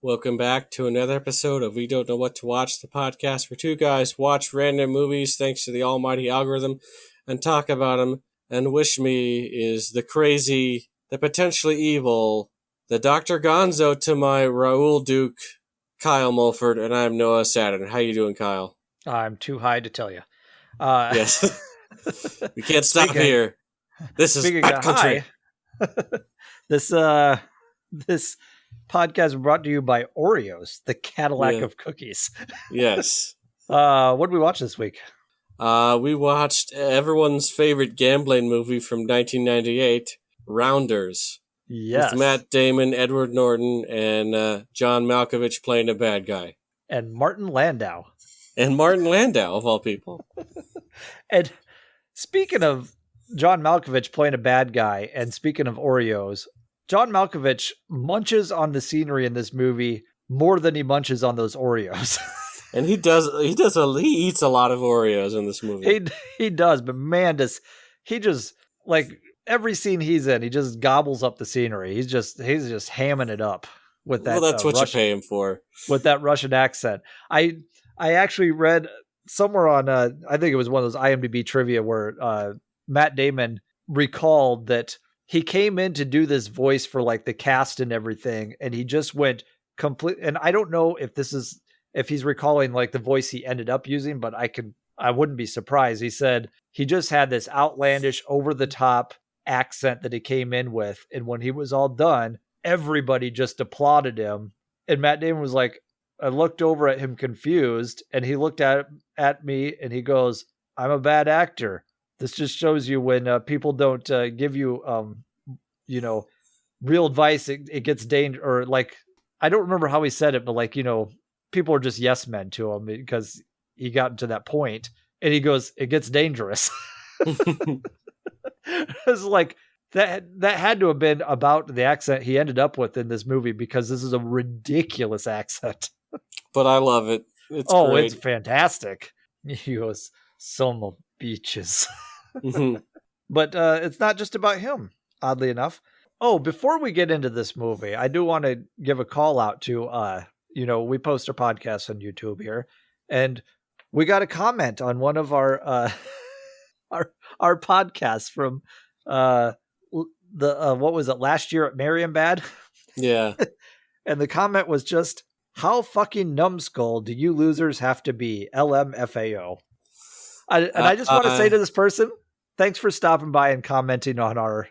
Welcome back to another episode of We Don't Know What to Watch, the podcast where two guys watch random movies thanks to the almighty algorithm and talk about them. And wish me is the crazy, the potentially evil, the Dr. Gonzo to my Raoul Duke, Kyle Mulford, and I'm Noah Saturn. How you doing, Kyle? I'm too high to tell you. Yes. We can't stop here. This is Bat Country. This podcast is brought to you by Oreos, the Cadillac of cookies. Yes. What did we watch this week? We watched everyone's favorite gambling movie from 1998, Rounders. Yes. With Matt Damon, Edward Norton, and John Malkovich playing a bad guy. And Martin Landau. And Martin Landau, of all people. And speaking of John Malkovich playing a bad guy, and speaking of Oreos, John Malkovich munches on the scenery in this movie more than he munches on those Oreos. And he eats a lot of Oreos in this movie. He does, but man, he just like every scene he's in, he just gobbles up the scenery. He's just hamming it up with that. Well, that's what you pay him for. With that Russian accent. I actually read somewhere on I think it was one of those IMDb trivia where Matt Damon recalled that he came in to do this voice for like the cast and everything, and he just went complete. And I don't know if he's recalling like the voice he ended up using, but I wouldn't be surprised. He said he just had this outlandish, over the top accent that he came in with, and when he was all done, everybody just applauded him. And Matt Damon was like, I looked over at him confused, and he looked at me and he goes, "I'm a bad actor. This just shows you when people don't give you, real advice, it gets dangerous." Or like, I don't remember how he said it, but like, people are just yes men to him because he got to that point, and he goes, "It gets dangerous." It's like that had to have been about the accent he ended up with in this movie, because this is a ridiculous accent. But I love it. It's great. It's fantastic. He goes, "Some beaches." Mm-hmm. But it's not just about him, oddly enough. Oh, before we get into this movie, I do want to give a call out to, we post our podcasts on YouTube here, and we got a comment on one of our our podcasts from what was it, last year at Marienbad? Yeah. And the comment was just, "How fucking numbskull do you losers have to be? LMFAO." I just want to say to this person, thanks for stopping by and commenting on our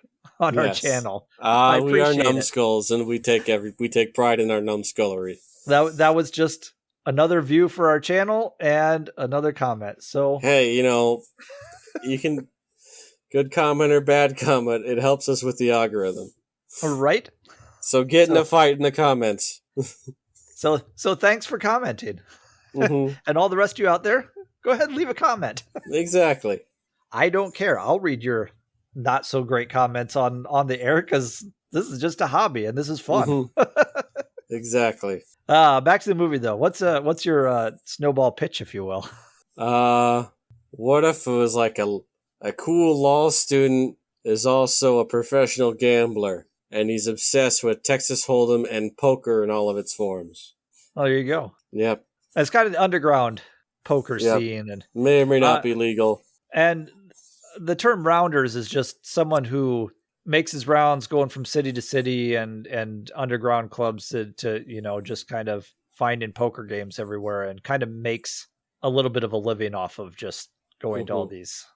channel. We are numbskulls, and we take pride in our numbskullery. That was just another view for our channel and another comment. So hey, you can good comment or bad comment. It helps us with the algorithm. Right? So get in a fight in the comments. So thanks for commenting. Mm-hmm. And all the rest of you out there, go ahead and leave a comment. Exactly. I don't care. I'll read your not so great comments on the air, because this is just a hobby and this is fun. Mm-hmm. Exactly. Back to the movie though. What's your snowball pitch, if you will? What if it was like a cool law student is also a professional gambler, and he's obsessed with Texas Hold'em and poker in all of its forms? Oh, there you go. Yep. It's kind of the underground poker scene, and may or may not be legal. And the term rounders is just someone who makes his rounds going from city to city and underground clubs to just kind of finding poker games everywhere, and kind of makes a little bit of a living off of just going to all these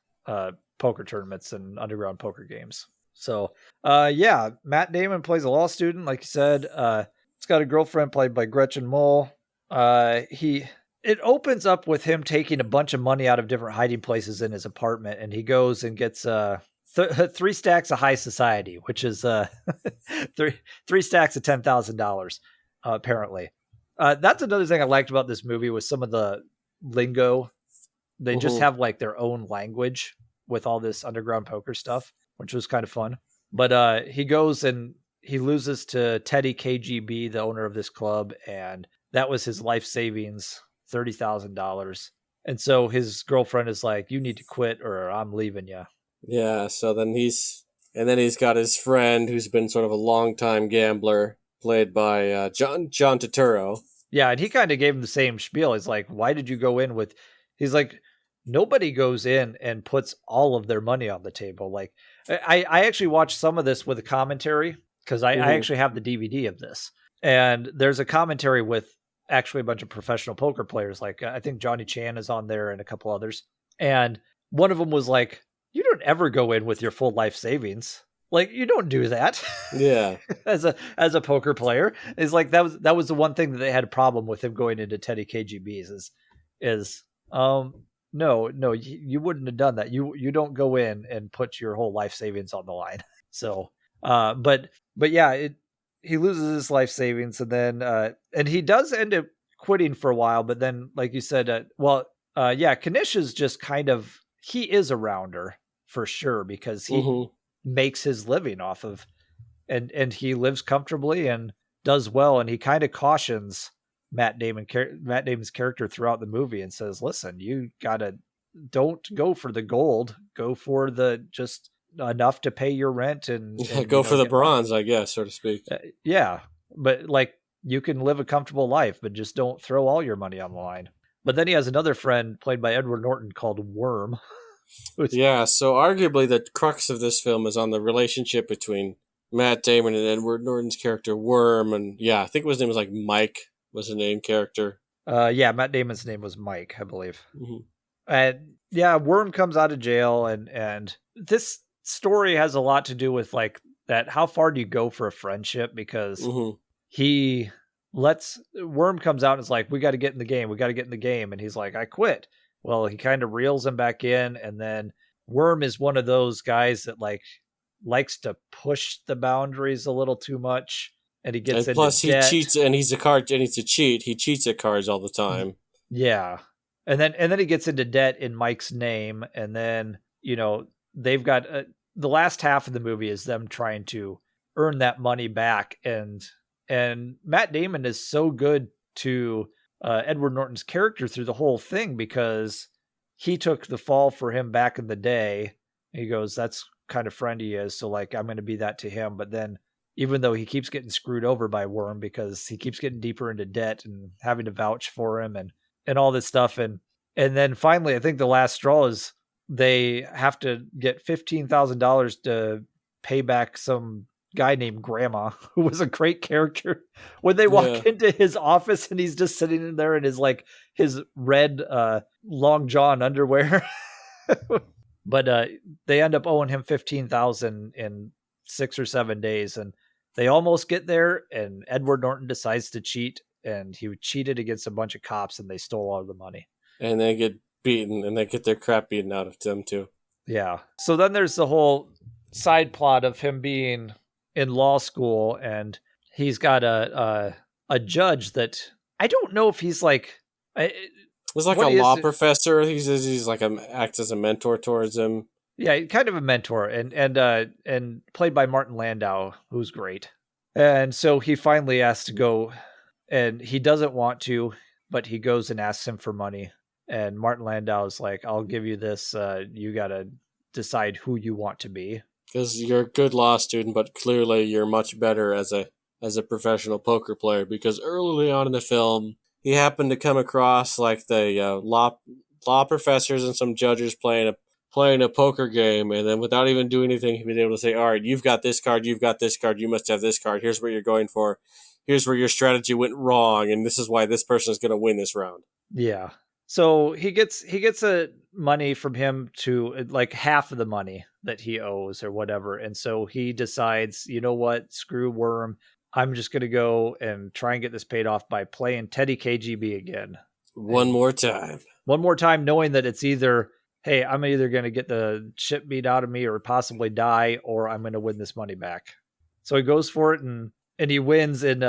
poker tournaments and underground poker games. So, Matt Damon plays a law student, like you said. He's got a girlfriend played by Gretchen Mol. It opens up with him taking a bunch of money out of different hiding places in his apartment, and he goes and gets 3 stacks of high society, which is three stacks of $10,000, apparently. That's another thing I liked about this movie, was some of the lingo. They just have like their own language with all this underground poker stuff, which was kind of fun. But he goes and he loses to Teddy KGB, the owner of this club, and that was his life savings, $30,000. And so his girlfriend is like, "You need to quit or I'm leaving you." Yeah, so then he's got his friend who's been sort of a long-time gambler, played by John Turturro. Yeah, and he kind of gave him the same spiel. He's like, "Why did you go in with?" He's like, "Nobody goes in and puts all of their money on the table." Like, I actually watched some of this with a commentary because I Mm-hmm. actually have the DVD of this, and there's a commentary with actually a bunch of professional poker players. Like, I think Johnny Chan is on there and a couple others, and one of them was like, "You don't ever go in with your full life savings. Like, you don't do that." Yeah. as a poker player, is like that was the one thing that they had a problem with him going into Teddy KGB's is no, you wouldn't have done that. You don't go in and put your whole life savings on the line. So but yeah, he loses his life savings, and then and he does end up quitting for a while, but then like you said, yeah, Kanish is just kind of, he is a rounder for sure because he Mm-hmm. makes his living off of, and he lives comfortably and does well, and he kind of cautions Matt Damon's character throughout the movie and says, "Listen, you gotta, don't go for the gold, go for the just enough to pay your rent and Go for the get by." bronze, I guess, so to speak. Yeah, but like, you can live a comfortable life, but just don't throw all your money on the line. But then he has another friend played by Edward Norton called Worm. who's, Yeah, so arguably the crux of this film is on the relationship between Matt Damon and Edward Norton's character Worm, and yeah, I think his name was like Mike was the name character. yeah, Matt Damon's name was Mike, I believe. Mm-hmm. And yeah, Worm comes out of jail, and this story has a lot to do with like that. How far do you go for a friendship? Because Mm-hmm. he lets Worm comes out and is like, "We got to get in the game. We got to get in the game." And he's like, "I quit." Well, he kind of reels him back in, and then Worm is one of those guys that like likes to push the boundaries a little too much, and he gets And into plus, he debt. cheats, and he's a card, and he's a cheat. He cheats at cards all the time. Yeah. And then he gets into debt in Mike's name, and then, they've got the last half of the movie is them trying to earn that money back, and Matt Damon is so good to Edward Norton's character through the whole thing because he took the fall for him back in the day. He goes, "That's kind of friend he is, so like I'm going to be that to him." But then, even though he keeps getting screwed over by Worm because he keeps getting deeper into debt and having to vouch for him and all this stuff, and then finally I think the last straw is they have to get $15,000 to pay back some guy named Grandma, who was a great character. When they Yeah. walk into his office and he's just sitting in there in his like his red long john underwear. But they end up owing him 15,000 in 6 or 7 days, and they almost get there. And Edward Norton decides to cheat, and he cheated against a bunch of cops, and they stole all the money. And they get beaten, and they get their crap beaten out of them, too. Yeah. So then there's the whole side plot of him being in law school, and he's got a judge that I don't know if he's like He's like what a he law is. professor. He's like acts as a mentor towards him. Yeah, kind of a mentor, and played by Martin Landau, who's great. And so he finally asks to go, and he doesn't want to, but he goes and asks him for money. And Martin Landau is like, "I'll give you this. You got to decide who you want to be." Because you're a good law student, but clearly you're much better as a professional poker player. Because early on in the film, he happened to come across like the law professors and some judges playing a poker game, and then without even doing anything, he was able to say, "All right, you've got this card, you've got this card, you must have this card. Here's what you're going for. Here's where your strategy went wrong, and this is why this person is going to win this round." Yeah. So he gets a money from him to like half of the money that he owes or whatever. And so he decides, you know what, screw Worm. I'm just gonna go and try and get this paid off by playing Teddy KGB again. One And more time. one more time, knowing that it's either, hey, I'm either gonna get the shit beat out of me or possibly die, or I'm gonna win this money back. So he goes for it, and he wins, and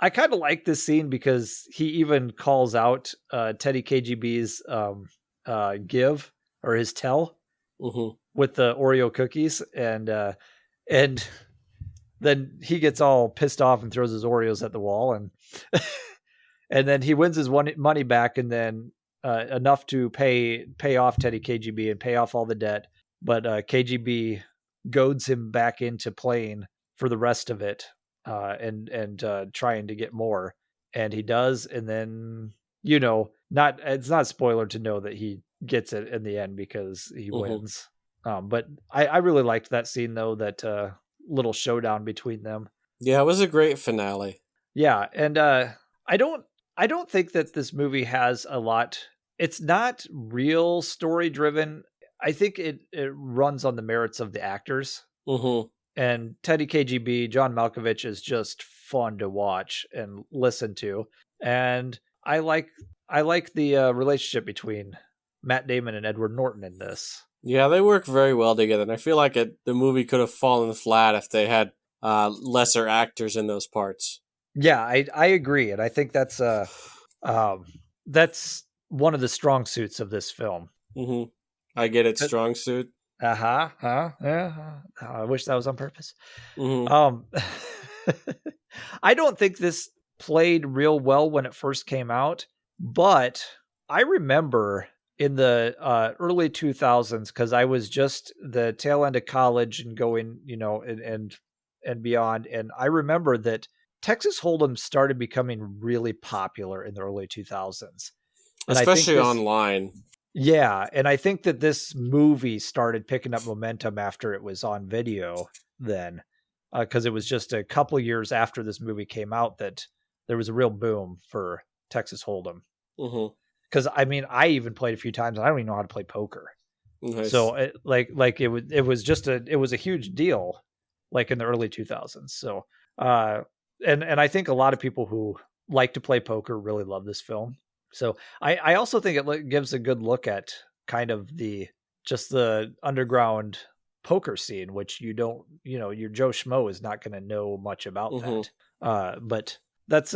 I kind of like this scene because he even calls out Teddy KGB's give, or his tell, Mm-hmm. with the Oreo cookies, and then he gets all pissed off and throws his Oreos at the wall, and and then he wins his money back, and then enough to pay off Teddy KGB and pay off all the debt, but KGB goads him back into playing for the rest of it. and trying to get more, and he does, and then you know, not it's not a spoiler to know that he gets it in the end because he Hmm. wins. But I really liked that scene though, that little showdown between them. Yeah, it was a great finale. Yeah, and I don't I don't think that this movie has a lot. It's not real story driven. I think it runs on the merits of the actors. Hmm. And Teddy KGB, John Malkovich is just fun to watch and listen to. And I like I like the relationship between Matt Damon and Edward Norton in this. Yeah, they work very well together, and I feel like the movie could have fallen flat if they had lesser actors in those parts. Yeah, I agree, and I think um that's one of the strong suits of this film. Hmm. I get it, strong suit. Uh-huh, yeah. I wish that was on purpose. Hmm. Um, I don't think this played real well when it first came out, but I remember in the early 2000s, because I was just the tail end of college and going, and beyond, and I remember that Texas Hold'em started becoming really popular in the early 2000s, and I think Especially this online. yeah, and I think that this movie started picking up momentum after it was on video then, because it was just a couple years after this movie came out that there was a real boom for Texas Hold'em. Hmm. Because I mean, I even played a few times. And I don't even know how to play poker, Nice. so it was a huge deal, like in the early 2000s. So, uh, and I think a lot of people who like to play poker really love this film. So I also think gives a good look at kind of the underground poker scene, which you don't, your Joe Schmo is not going to know much about Hmm. that. But that's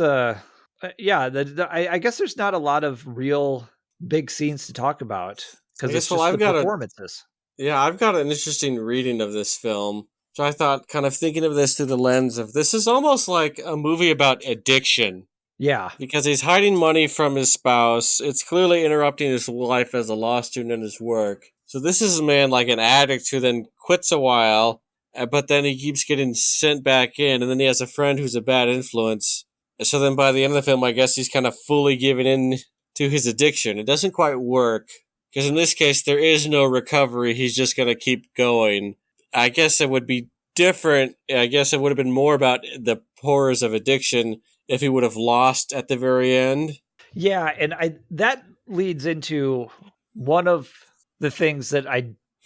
yeah, I guess there's not a lot of real big scenes to talk about I because it's guess. Well, just the performances. I've got an interesting reading of this film. So I thought, kind of thinking of this through the lens of this is almost like a movie about addiction Yeah. because he's hiding money from his spouse. It's clearly interrupting his life as a law student and his work. So this is a man like an addict who then quits a while, but then he keeps getting sent back in, and then he has a friend who's a bad influence. So then by the end of the film, I guess he's kind of fully giving in to his addiction. It doesn't quite work because in this case there is no recovery. He's just going to keep going. I guess it would be different. I guess it would have been more about the horrors of addiction if he would have lost at the very end. Yeah, and I that leads into one of the things that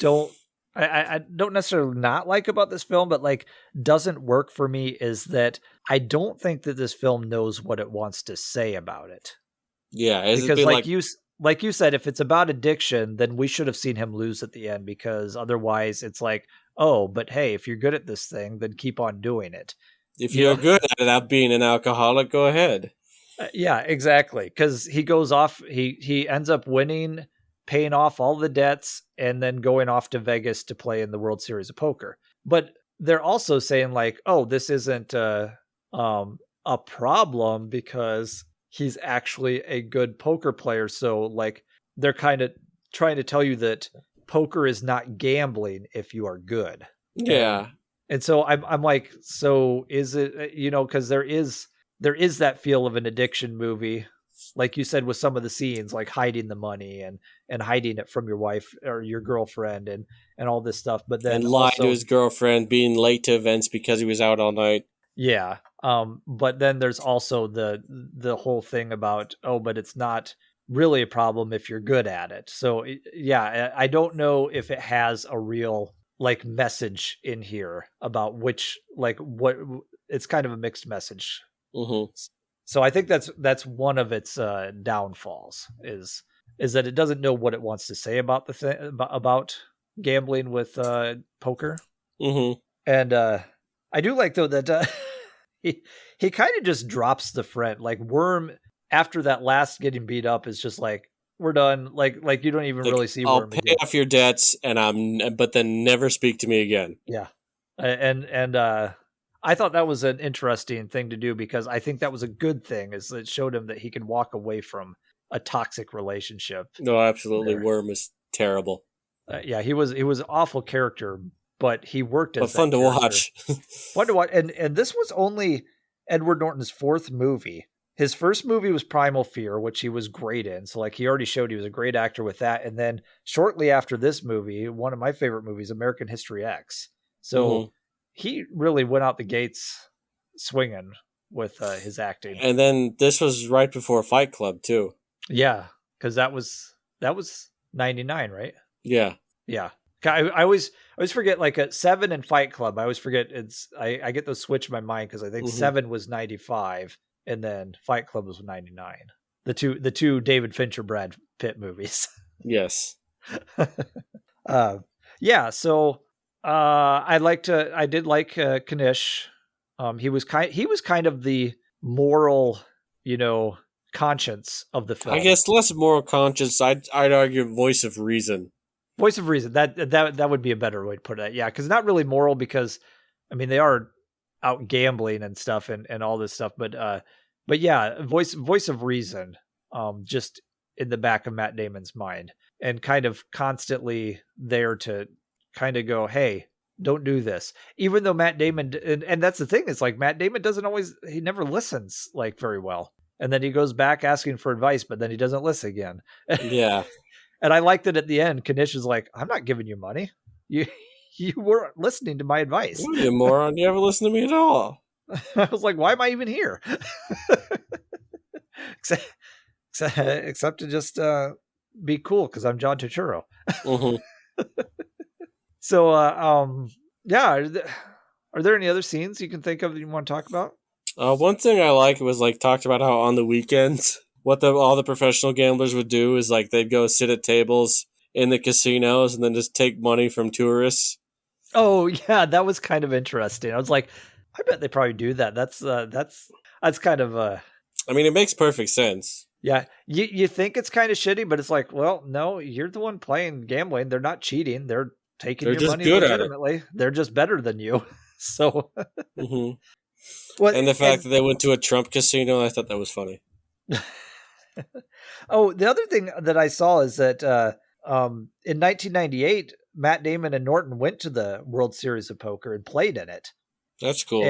don't I don't necessarily not like about this film, but like doesn't work for me is that I don't think that this film knows what it wants to say about it. Yeah, it'd Because be like like you said, if it's about addiction, then we should have seen him lose at the end because otherwise it's like, oh, but hey, if you're good at this thing, then keep on doing it. if You you're know? good at it, at being an alcoholic, go ahead. Yeah, exactly. Because he goes off, he ends up winning, paying off all the debts, and then going off to Vegas to play in the World Series of Poker. But they're also saying like, oh, this isn't a problem because he's actually a good poker player. So like, they're kind of trying to tell you that poker is not gambling if you are good, and Yeah, so I'm like, so is it, because there is that feel of an addiction movie, like you said, with some of the scenes, like hiding the money and hiding it from your wife or your girlfriend and all this stuff. But and then lying to also, his girlfriend, being late to events because he was out all night. yeah. But then there's also the whole thing about, oh, but it's not really a problem if you're good at it. So yeah, I don't know if it has a real like message in here about which like what it's kind of a mixed message. Hmm. So I think that's one of its downfalls is that it doesn't know what it wants to say about the thing about gambling with poker. Hmm. And I do like though that he kind of just drops the friend. Like Worm after that last getting beat up is just like, we're done. Like you don't even Like, really see I'll Worm pay again. off your debts, but then never speak to me again. Yeah. And I thought that was an interesting thing to do because I think that was a good thing, is it showed him that he can walk away from a toxic relationship No, absolutely, there. Worm is terrible. Yeah, he was an awful character, but he worked But as fun that to character. watch. Fun to watch. And this was only Edward Norton's fourth movie. His first movie was Primal Fear, which he was great in. So like he already showed he was a great actor with that. And then shortly after this movie, one of my favorite movies, American History X. So he really went out the gates swinging with his acting. And then this was right before Fight Club too. Yeah, because that was 99, right? Yeah. Yeah. I always forget like a 7 and Fight Club. I always forget I get those switched in my mind because I think 7 was 95 and then Fight Club was 99. The two David Fincher Brad Pitt movies. Yes. Yeah, so I did like Kanish. He was kind of the moral, conscience of the film. I guess less moral conscience. I'd argue voice of reason. Voice of reason. That would be a better way to put it. Yeah, because not really moral because, I mean, they are out gambling and stuff and all this stuff, but yeah, voice of reason. Just in the back of Matt Damon's mind and kind of constantly there to kind of go, hey, don't do this. Even though Matt Damon, and that's the thing, is like Matt Damon he never listens like very well. And then he goes back asking for advice, but then he doesn't listen again. Yeah. And I liked that at the end, Kanish is like, I'm not giving you money. You weren't listening to my advice. You moron. You ever listen to me at all? I was like, why am I even here? Except to just be cool because I'm John Turturro. So, yeah. Are there any other scenes you can think of that you want to talk about? One thing I like was like talked about how on the weekends, what all the professional gamblers would do is like they'd go sit at tables in the casinos and then just take money from tourists. Oh yeah, that was kind of interesting. I was like, I bet they probably do that. That's kind of I mean, it makes perfect sense. Yeah, you think it's kind of shitty, but it's like, well, no, you're the one playing gambling. They're not cheating. They're taking your money legitimately. They're just better than you. So, well, and the fact that they went to a Trump casino, I thought that was funny. Oh, the other thing that I saw is that in 1998, Matt Damon and Norton went to the World Series of Poker and played in it. That's cool.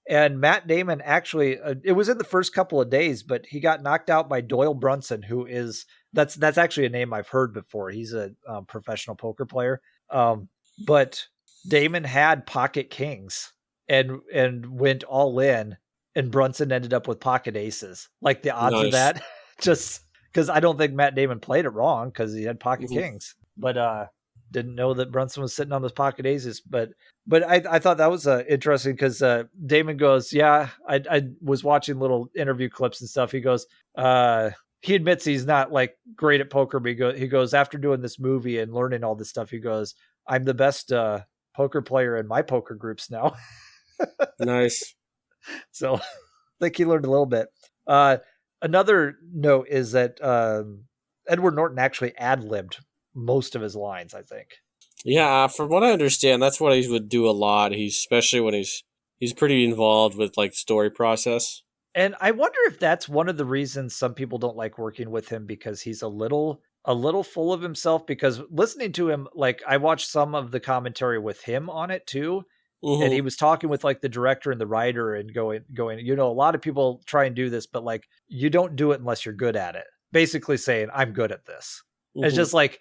And Matt Damon actually, it was in the first couple of days, but he got knocked out by Doyle Brunson, who is that's actually a name I've heard before. He's a professional poker player. But Damon had pocket kings and went all in, and Brunson ended up with pocket aces. Like the odds of that, just because I don't think Matt Damon played it wrong because he had pocket kings, but didn't know that Brunson was sitting on those pocket aces. But I thought that was interesting because Damon goes, yeah, I was watching little interview clips and stuff. He goes, he admits he's not like great at poker, but he goes after doing this movie and learning all this stuff, he goes, I'm the best poker player in my poker groups now. Nice. So I think he learned a little bit. Another note is that Edward Norton actually ad-libbed most of his lines, I think. Yeah, from what I understand, that's what he would do a lot. Especially when he's pretty involved with like story process. And I wonder if that's one of the reasons some people don't like working with him, because he's a little full of himself. Because listening to him, like I watched some of the commentary with him on it too. And he was talking with like the director and the writer and going, a lot of people try and do this, but like, you don't do it unless you're good at it. Basically saying, I'm good at this. It's just like,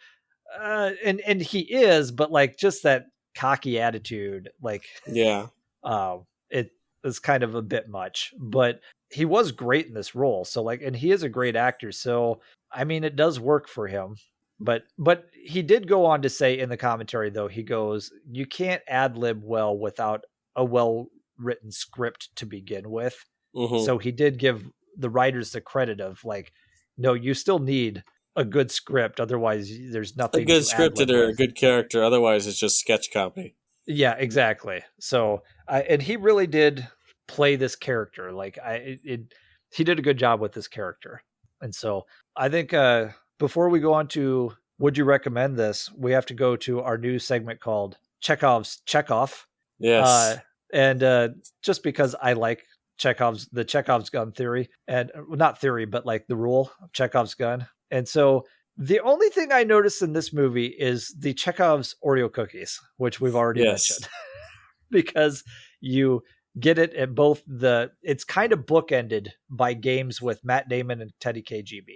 and he is, but like just that cocky attitude, like, yeah, it is kind of a bit much, but he was great in this role. So like, and he is a great actor. So, I mean, it does work for him. But he did go on to say in the commentary, though, he goes, you can't ad lib well without a well written script to begin with. So he did give the writers the credit of like, no, you still need a good script. Otherwise, there's nothing. A good scripted or a good character. Otherwise, it's just sketch comedy. Yeah, exactly. So, and he really did play this character. Like he did a good job with this character. And so I think, before we go on to would you recommend this, we have to go to our new segment called Chekhov's Chekhov. Yes. And just because I like Chekhov's gun theory, and not theory, but like the rule of Chekhov's gun. And so The only thing I noticed in this movie is the Chekhov's Oreo cookies, which we've already Yes. mentioned, because you get it at both it's kind of bookended by games with Matt Damon and Teddy KGB.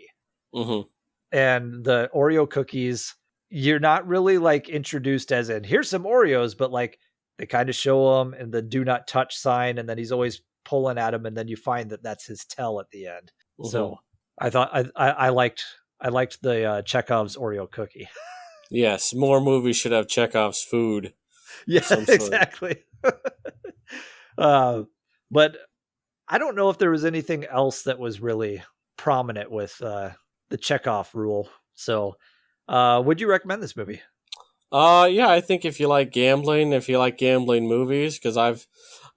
Mm-hmm. And the Oreo cookies, you're not really like introduced as in here's some Oreos, but like they kind of show them and the do not touch sign, and then he's always pulling at him, and then you find that that's his tell at the end. Mm-hmm. So I thought I liked the Chekhov's Oreo cookie. Yes, more movies should have Chekhov's food of Yeah, some sort. exactly. uh, but I don't know if there was anything else that was really prominent with the Chekhov rule. So, would you recommend this movie? Yeah, I think if you like gambling movies, because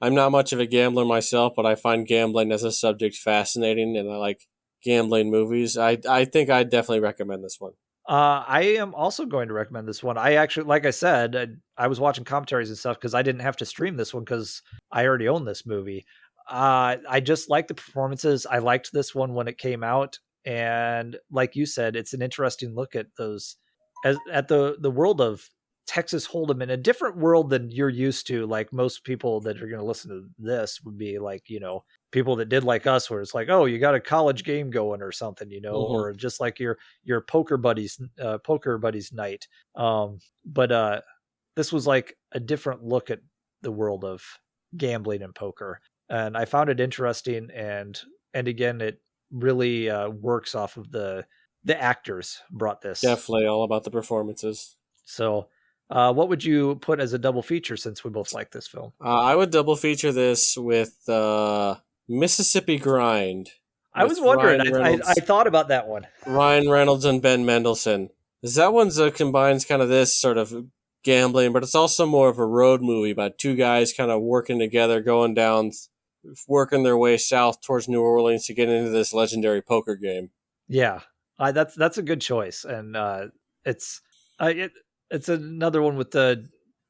I'm not much of a gambler myself, but I find gambling as a subject fascinating, and I like gambling movies. I think I'd definitely recommend this one. I am also going to recommend this one. I actually, like I said, I was watching commentaries and stuff because I didn't have to stream this one because I already own this movie. I just like the performances. I liked this one when it came out, and like you said, it's an interesting look at at the world of Texas Hold'em in a different world than you're used to. Like most people that are going to listen to this would be like, people that did like us, where it's like, oh, you got a college game going or something, Hmm. or just like your poker buddies night. But this was like a different look at the world of gambling and poker, and I found it interesting. And again, it really works off of the actors brought this. Definitely all about the performances. So, what would you put as a double feature since we both like this film? I would double feature this with Mississippi Grind I was with wondering. I thought about that one. Ryan Reynolds and Ben Mendelsohn. 'Cause that one's combines kind of this sort of gambling, but it's also more of a road movie about two guys kind of working together, going down, working their way south towards New Orleans to get into this legendary poker game. Yeah, that's a good choice, and it's it it's another one with the.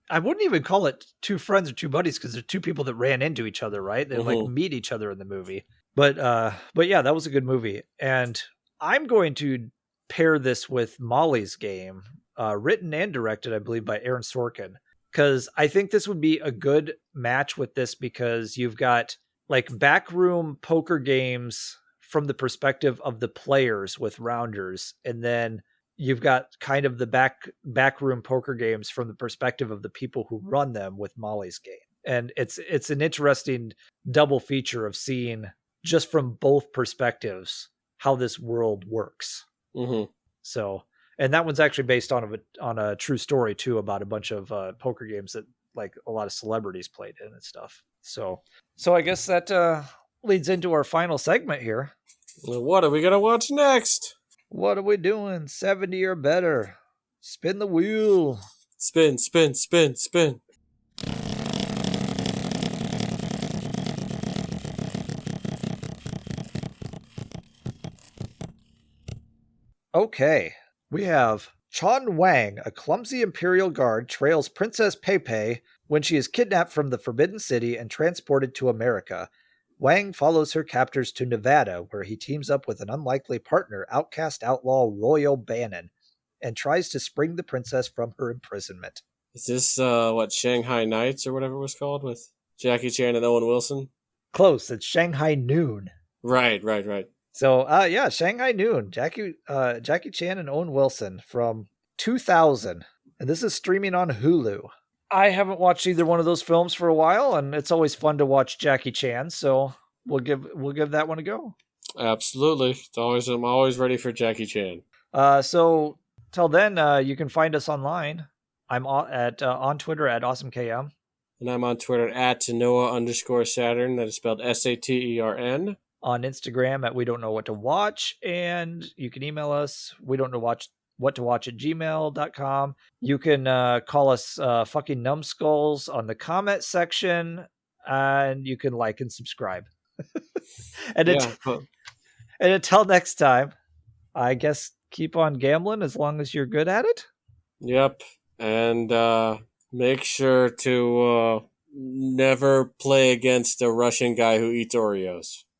I wouldn't even call it two friends or two buddies because they're two people that ran into each other, right? They like Hmm. meet each other in the movie. But yeah, that was a good movie, and I'm going to pair this with Molly's Game, written and directed, I believe, by Aaron Sorkin, because I think this would be a good match with this because you've got like backroom poker games from the perspective of the players with rounders, and then you've got kind of the backroom poker games from the perspective of the people who run them with Molly's Game. And it's an interesting double feature of seeing just from both perspectives how this world works. Hmm. So, and that one's actually based on a true story too about a bunch of poker games that like a lot of celebrities played in and stuff. So I guess that leads into our final segment here. What are we gonna watch next? What are we doing? 70 or better. Spin the wheel. Spin, spin, spin, spin. Okay. We have Chon Wang, a clumsy Imperial guard, trails Princess Peipei when she is kidnapped from the Forbidden City and transported to America. Wang follows her captors to Nevada, where he teams up with an unlikely partner, outcast outlaw Royal Bannon, and tries to spring the princess from her imprisonment. Is this what Shanghai Nights or whatever it was called with Jackie Chan and Owen Wilson? Close. It's Shanghai Noon. Right, right, right. So, yeah, Shanghai Noon, Jackie Chan and Owen Wilson from 2000, and this is streaming on Hulu. I haven't watched either one of those films for a while, and it's always fun to watch Jackie Chan, so we'll give that one a go. Absolutely. I'm always ready for Jackie Chan. So till then, you can find us online. I'm on Twitter at AwesomeKM, And I'm on Twitter at Noah_Saturn. That is spelled Satern. on Instagram at We Don't Know What to Watch, and you can email us. We don't know what to watch at gmail.com. You can call us fucking numbskulls on the comment section, and you can like and subscribe. and Yeah. But, and until next time, I guess keep on gambling as long as you're good at it. yep. And make sure to never play against a Russian guy who eats Oreos.